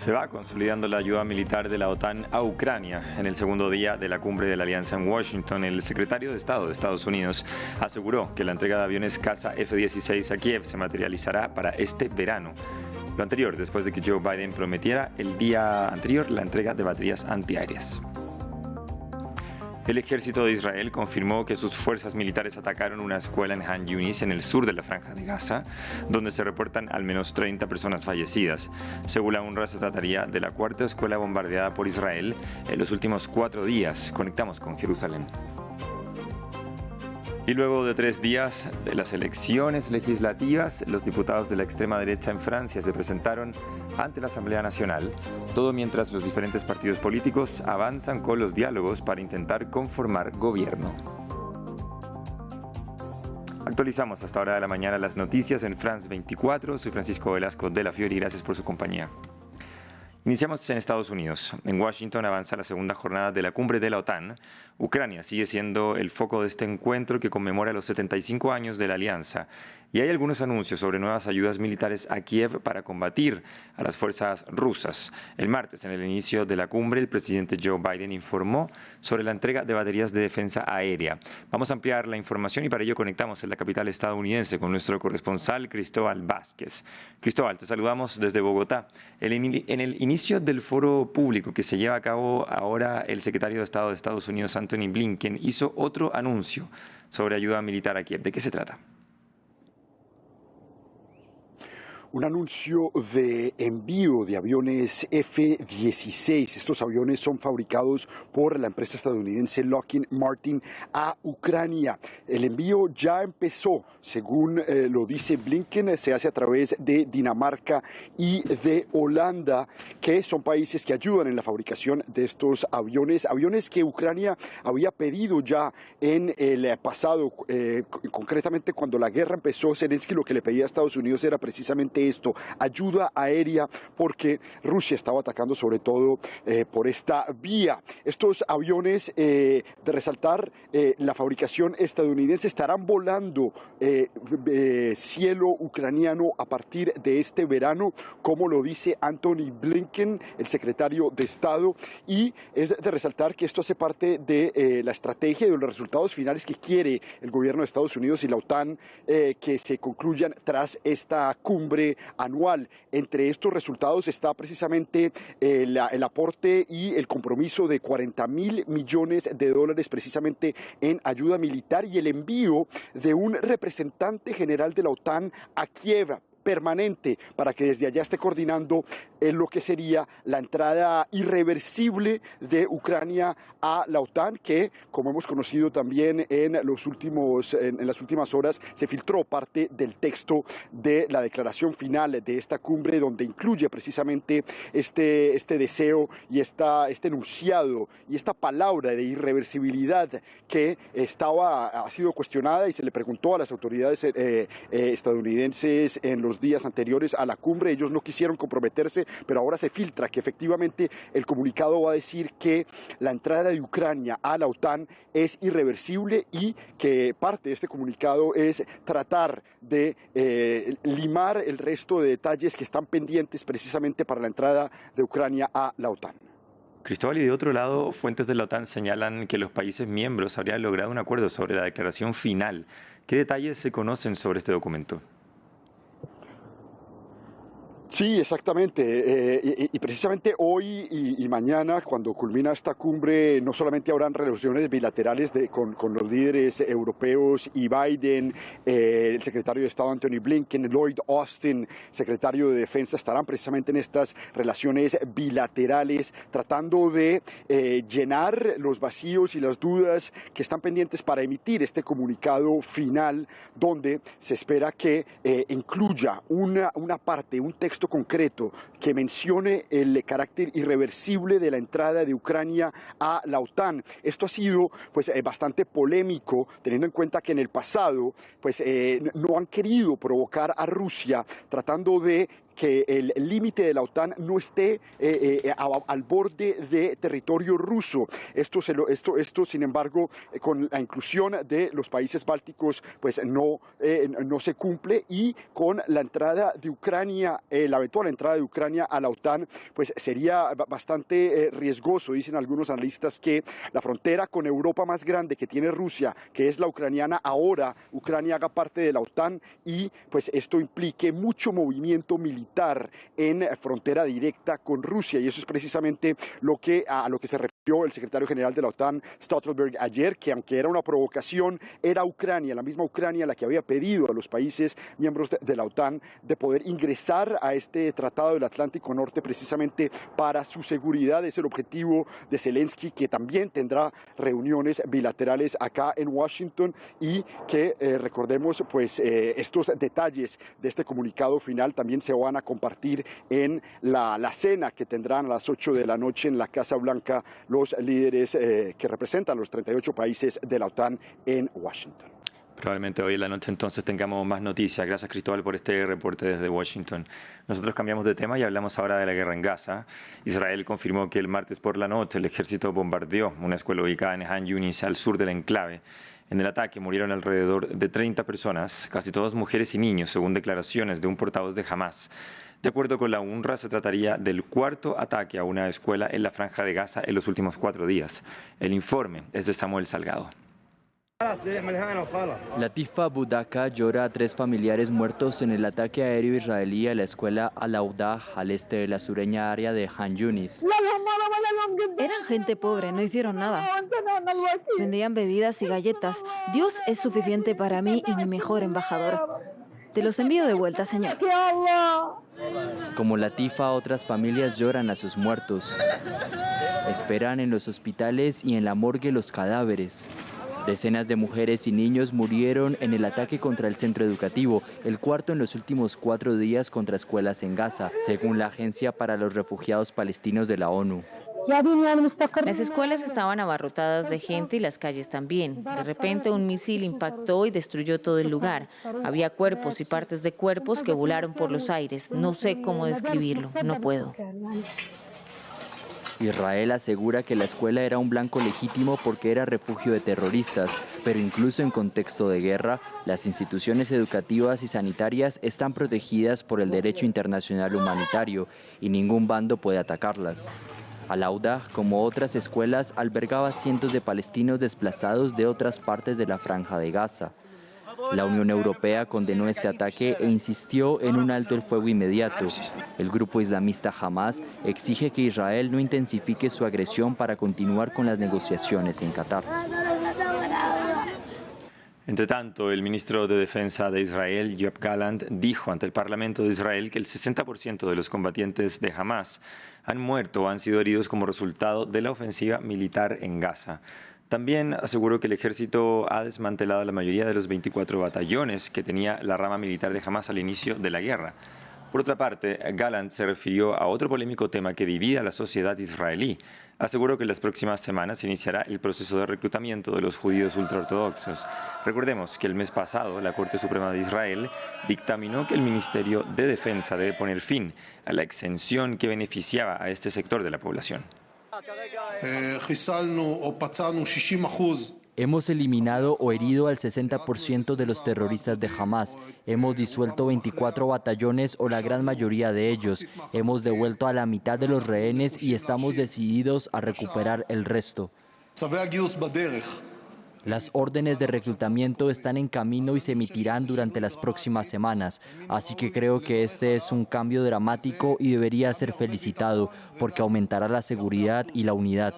Se va consolidando la ayuda militar de la OTAN a Ucrania. En el segundo día de la cumbre de la alianza en Washington, el secretario de Estado de Estados Unidos aseguró que la entrega de aviones caza F-16 a Kiev se materializará para este verano. Lo anterior, después de que Joe Biden prometiera el día anterior la entrega de baterías antiaéreas. El ejército de Israel confirmó que sus fuerzas militares atacaron una escuela en Han Yunis, en el sur de la Franja de Gaza, donde se reportan al menos 30 personas fallecidas. Según la UNRWA, se trataría de la cuarta escuela bombardeada por Israel en los últimos 4 días. Conectamos con Jerusalén. Y luego de 3 días de las elecciones legislativas, los diputados de la extrema derecha en Francia se presentaron ante la Asamblea Nacional, todo mientras los diferentes partidos políticos avanzan con los diálogos para intentar conformar gobierno. Actualizamos hasta ahora de la mañana las noticias en France 24. Soy Francisco Velasco de la Fiori y gracias por su compañía. Iniciamos en Estados Unidos. En Washington avanza la segunda jornada de la cumbre de la OTAN. Ucrania sigue siendo el foco de este encuentro que conmemora los 75 años de la alianza. Y hay algunos anuncios sobre nuevas ayudas militares a Kiev para combatir a las fuerzas rusas. El martes, en el inicio de la cumbre, el presidente Joe Biden informó sobre la entrega de baterías de defensa aérea. Vamos a ampliar la información y para ello conectamos en la capital estadounidense con nuestro corresponsal Cristóbal Vázquez. Cristóbal, te saludamos desde Bogotá. En el inicio del foro público que se lleva a cabo ahora, el secretario de Estado de Estados Unidos, Antony Blinken, hizo otro anuncio sobre ayuda militar a Kiev. ¿De qué se trata? Un anuncio de envío de aviones F-16. Estos aviones son fabricados por la empresa estadounidense Lockheed Martin a Ucrania. El envío ya empezó, según lo dice Blinken, se hace a través de Dinamarca y de Holanda, que son países que ayudan en la fabricación de estos aviones. Aviones que Ucrania había pedido ya en el pasado, concretamente cuando la guerra empezó. Zelensky lo que le pedía a Estados Unidos era precisamente esto, ayuda aérea, porque Rusia estaba atacando sobre todo por esta vía. Estos aviones, de resaltar la fabricación estadounidense, estarán volando cielo ucraniano a partir de este verano, como lo dice Antony Blinken, el secretario de Estado, y es de resaltar que esto hace parte de la estrategia y de los resultados finales que quiere el gobierno de Estados Unidos y la OTAN que se concluyan tras esta cumbre anual. Entre estos resultados está precisamente el aporte y el compromiso de $40.000 millones precisamente en ayuda militar y el envío de un representante general de la OTAN a Kiev permanente para que desde allá esté coordinando lo que sería la entrada irreversible de Ucrania a la OTAN, que, como hemos conocido también en las últimas horas, se filtró parte del texto de la declaración final de esta cumbre, donde incluye precisamente este deseo y este enunciado y esta palabra de irreversibilidad que ha sido cuestionada y se le preguntó a las autoridades estadounidenses en los días anteriores a la cumbre. Ellos no quisieron comprometerse, pero ahora se filtra que efectivamente el comunicado va a decir que la entrada de Ucrania a la OTAN es irreversible y que parte de este comunicado es tratar de limar el resto de detalles que están pendientes precisamente para la entrada de Ucrania a la OTAN. Cristóbal, y de otro lado, fuentes de la OTAN señalan que los países miembros habrían logrado un acuerdo sobre la declaración final. ¿Qué detalles se conocen sobre este documento? Sí, exactamente. Y precisamente hoy y mañana, cuando culmina esta cumbre, no solamente habrán reuniones bilaterales con los líderes europeos y Biden, el secretario de Estado Antony Blinken, Lloyd Austin, secretario de Defensa, estarán precisamente en estas relaciones bilaterales, tratando de llenar los vacíos y las dudas que están pendientes para emitir este comunicado final, donde se espera que incluya una parte, un texto concreto que mencione el carácter irreversible de la entrada de Ucrania a la OTAN. Esto ha sido bastante polémico, teniendo en cuenta que en el pasado no han querido provocar a Rusia, tratando de que el límite de la OTAN no esté al borde de territorio ruso. Esto, sin embargo, con la inclusión de los países bálticos, pues no se cumple, y con la entrada de Ucrania, la eventual entrada de Ucrania a la OTAN, pues sería bastante riesgoso. Dicen algunos analistas que la frontera con Europa más grande que tiene Rusia, que es la ucraniana, ahora Ucrania haga parte de la OTAN, y pues esto implique mucho movimiento militar en frontera directa con Rusia, y eso es precisamente a lo que se refirió el secretario general de la OTAN, Stoltenberg, ayer, que aunque era una provocación, era Ucrania, la misma Ucrania, la que había pedido a los países miembros de la OTAN de poder ingresar a este Tratado del Atlántico Norte precisamente para su seguridad. Es el objetivo de Zelensky, que también tendrá reuniones bilaterales acá en Washington, y que recordemos, pues estos detalles de este comunicado final también se van a compartir en la cena que tendrán a las 8 de la noche en la Casa Blanca los líderes que representan los 38 países de la OTAN en Washington. Probablemente hoy en la noche entonces tengamos más noticias. Gracias, Cristóbal, por este reporte desde Washington. Nosotros cambiamos de tema y hablamos ahora de la guerra en Gaza. Israel confirmó que el martes por la noche el ejército bombardeó una escuela ubicada en Han Yunis, al sur del enclave. En el ataque murieron alrededor de 30 personas, casi todas mujeres y niños, según declaraciones de un portavoz de Hamas. De acuerdo con la UNRWA, se trataría del cuarto ataque a una escuela en la Franja de Gaza en los últimos 4 días. El informe es de Samuel Salgado. Latifa Budaka llora a 3 familiares muertos en el ataque aéreo israelí a la escuela Al-Audah al este de la sureña área de Han Yunis. Eran gente pobre, no hicieron nada. Vendían bebidas y galletas. Dios es suficiente para mí y mi mejor embajador. Te los envío de vuelta, Señor. Como Latifa, otras familias lloran a sus muertos. Esperan en los hospitales y en la morgue los cadáveres. Decenas de mujeres y niños murieron en el ataque contra el centro educativo, el cuarto en los últimos 4 días contra escuelas en Gaza, según la Agencia para los Refugiados Palestinos de la ONU. Las escuelas estaban abarrotadas de gente y las calles también. De repente un misil impactó y destruyó todo el lugar. Había cuerpos y partes de cuerpos que volaron por los aires. No sé cómo describirlo, no puedo. Israel asegura que la escuela era un blanco legítimo porque era refugio de terroristas, pero incluso en contexto de guerra, las instituciones educativas y sanitarias están protegidas por el derecho internacional humanitario y ningún bando puede atacarlas. Al-Audah, como otras escuelas, albergaba cientos de palestinos desplazados de otras partes de la Franja de Gaza. La Unión Europea condenó este ataque e insistió en un alto el fuego inmediato. El grupo islamista Hamas exige que Israel no intensifique su agresión para continuar con las negociaciones en Qatar. Entre tanto, el ministro de Defensa de Israel, Yoav Gallant, dijo ante el Parlamento de Israel que el 60% de los combatientes de Hamas han muerto o han sido heridos como resultado de la ofensiva militar en Gaza. También aseguró que el ejército ha desmantelado la mayoría de los 24 batallones que tenía la rama militar de Hamas al inicio de la guerra. Por otra parte, Gallant se refirió a otro polémico tema que divide a la sociedad israelí. Aseguró que en las próximas semanas se iniciará el proceso de reclutamiento de los judíos ultraortodoxos. Recordemos que el mes pasado la Corte Suprema de Israel dictaminó que el Ministerio de Defensa debe poner fin a la exención que beneficiaba a este sector de la población. Hemos eliminado o herido al 60% de los terroristas de Hamas. Hemos disuelto 24 batallones o la gran mayoría de ellos. Hemos devuelto a la mitad de los rehenes y estamos decididos a recuperar el resto. Las órdenes de reclutamiento están en camino y se emitirán durante las próximas semanas. Así que creo que este es un cambio dramático y debería ser felicitado porque aumentará la seguridad y la unidad.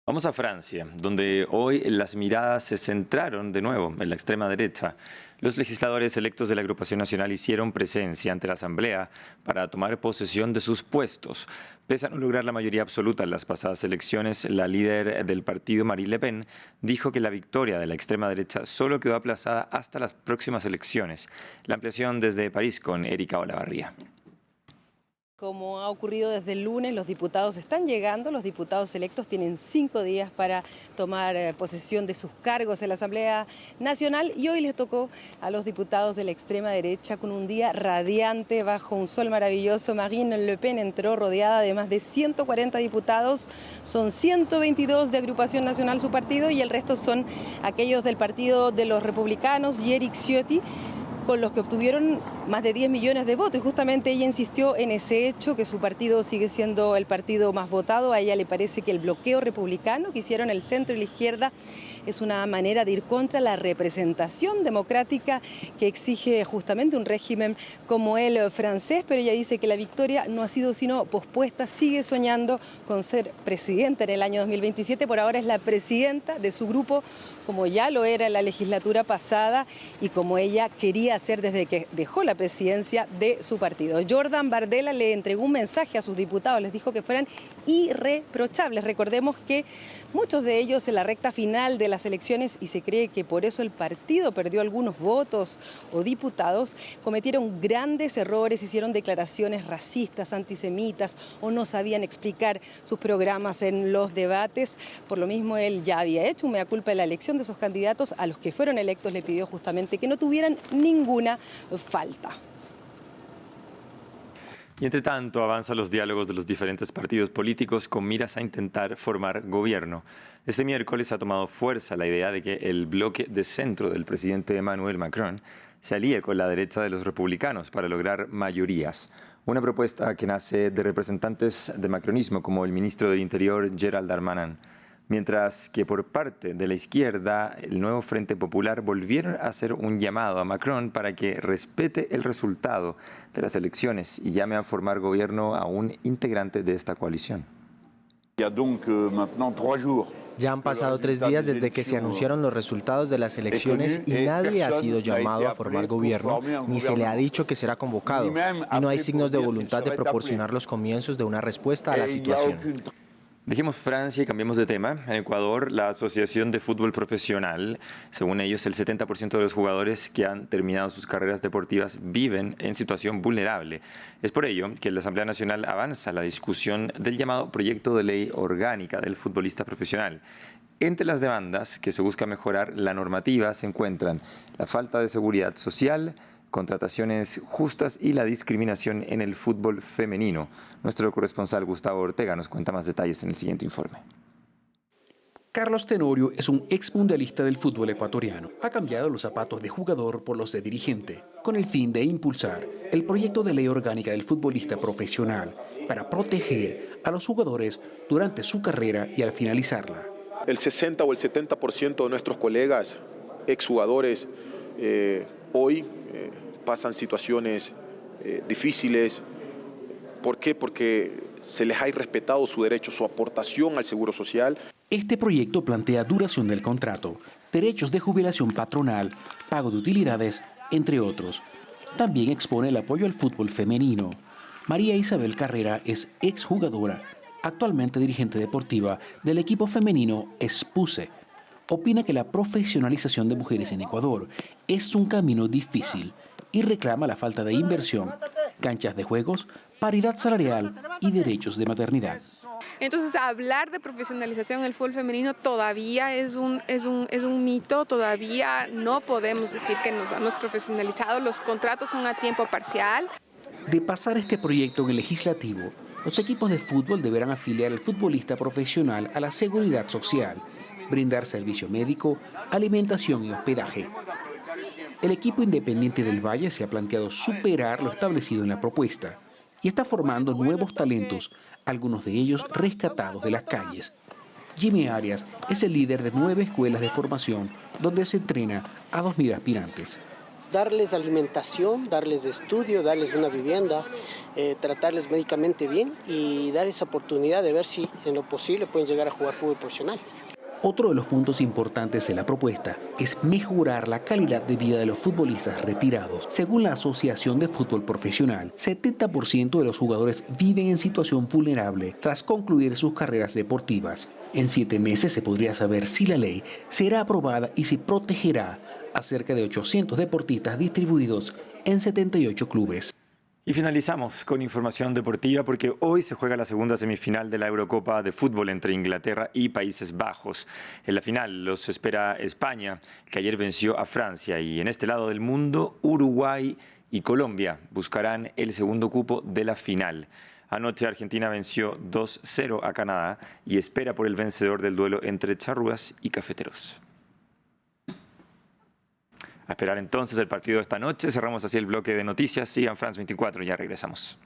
Vamos a Francia, donde hoy las miradas se centraron de nuevo en la extrema derecha. Los legisladores electos de la Agrupación Nacional hicieron presencia ante la Asamblea para tomar posesión de sus puestos. Pese a no lograr la mayoría absoluta en las pasadas elecciones, la líder del partido, Marine Le Pen, dijo que la victoria de la extrema derecha solo quedó aplazada hasta las próximas elecciones. La ampliación desde París con Erika Olavarría. como ha ocurrido desde el lunes, los diputados están llegando, los diputados electos tienen 5 días para tomar posesión de sus cargos en la Asamblea Nacional y hoy les tocó a los diputados de la extrema derecha con un día radiante bajo un sol maravilloso. Marine Le Pen entró rodeada de más de 140 diputados, son 122 de Agrupación Nacional su partido y el resto son aquellos del Partido de los Republicanos y Eric Ciotti, con los que obtuvieron más de 10 millones de votos. Y justamente ella insistió en ese hecho, que su partido sigue siendo el partido más votado. A ella le parece que el bloqueo republicano que hicieron el centro y la izquierda es una manera de ir contra la representación democrática que exige justamente un régimen como el francés, pero ella dice que la victoria no ha sido sino pospuesta, sigue soñando con ser presidenta en el año 2027, por ahora es la presidenta de su grupo, como ya lo era en la legislatura pasada y como ella quería hacer desde que dejó la presidencia de su partido. Jordan Bardella le entregó un mensaje a sus diputados, les dijo que fueran irreprochables. Recordemos que muchos de ellos en la recta final de las elecciones, y se cree que por eso el partido perdió algunos votos o diputados, cometieron grandes errores, hicieron declaraciones racistas, antisemitas o no sabían explicar sus programas en los debates. Por lo mismo él ya había hecho un mea culpa de la elección de esos candidatos. A los que fueron electos le pidió justamente que no tuvieran ninguna falta. Y entre tanto avanzan los diálogos de los diferentes partidos políticos con miras a intentar formar gobierno. Este miércoles ha tomado fuerza la idea de que el bloque de centro del presidente Emmanuel Macron se alíe con la derecha de los republicanos para lograr mayorías. Una propuesta que nace de representantes del macronismo como el ministro del Interior Gérald Darmanin. Mientras que por parte de la izquierda, el nuevo Frente Popular volvieron a hacer un llamado a Macron para que respete el resultado de las elecciones y llame a formar gobierno a un integrante de esta coalición. Ya han pasado 3 días desde que se anunciaron los resultados de las elecciones y nadie ha sido llamado a formar gobierno, ni se le ha dicho que será convocado, y no hay signos de voluntad de proporcionar los comienzos de una respuesta a la situación. Dejemos Francia y cambiemos de tema. En Ecuador, la Asociación de Fútbol Profesional, según ellos, el 70% de los jugadores que han terminado sus carreras deportivas viven en situación vulnerable. Es por ello que la Asamblea Nacional avanza la discusión del llamado proyecto de ley orgánica del futbolista profesional. Entre las demandas que se busca mejorar la normativa se encuentran la falta de seguridad social, contrataciones justas y la discriminación en el fútbol femenino. Nuestro corresponsal Gustavo Ortega nos cuenta más detalles en el siguiente informe. Carlos Tenorio es un exmundialista del fútbol ecuatoriano. Ha cambiado los zapatos de jugador por los de dirigente, con el fin de impulsar el proyecto de ley orgánica del futbolista profesional para proteger a los jugadores durante su carrera y al finalizarla. El 60 o el 70% de nuestros colegas exjugadores hoy pasan situaciones difíciles. ¿Por qué? Porque se les ha irrespetado su derecho, su aportación al seguro social. Este proyecto plantea duración del contrato, derechos de jubilación patronal, pago de utilidades, entre otros. También expone el apoyo al fútbol femenino. María Isabel Carrera es exjugadora, actualmente dirigente deportiva del equipo femenino Espuse. Opina que la profesionalización de mujeres en Ecuador es un camino difícil y reclama la falta de inversión, canchas de juegos, paridad salarial y derechos de maternidad. Entonces, hablar de profesionalización en el fútbol femenino todavía es un mito, todavía no podemos decir que nos hemos profesionalizado, los contratos son a tiempo parcial. De pasar este proyecto en el legislativo, los equipos de fútbol deberán afiliar al futbolista profesional a la seguridad social, brindar servicio médico, alimentación y hospedaje. El equipo Independiente del Valle se ha planteado superar lo establecido en la propuesta y está formando nuevos talentos, algunos de ellos rescatados de las calles. Jimmy Arias es el líder de 9 escuelas de formación donde se entrena a 2.000 aspirantes. Darles alimentación, darles estudio, darles una vivienda, tratarles médicamente bien y dar esa oportunidad de ver si en lo posible pueden llegar a jugar fútbol profesional. Otro de los puntos importantes de la propuesta es mejorar la calidad de vida de los futbolistas retirados. Según la Asociación de Fútbol Profesional, 70% de los jugadores viven en situación vulnerable tras concluir sus carreras deportivas. En 7 meses se podría saber si la ley será aprobada y si protegerá a cerca de 800 deportistas distribuidos en 78 clubes. Y finalizamos con información deportiva porque hoy se juega la segunda semifinal de la Eurocopa de fútbol entre Inglaterra y Países Bajos. En la final los espera España, que ayer venció a Francia, y en este lado del mundo Uruguay y Colombia buscarán el segundo cupo de la final. Anoche Argentina venció 2-0 a Canadá y espera por el vencedor del duelo entre charrúas y cafeteros. A esperar entonces el partido de esta noche. Cerramos así el bloque de noticias. Sigan France 24, ya regresamos.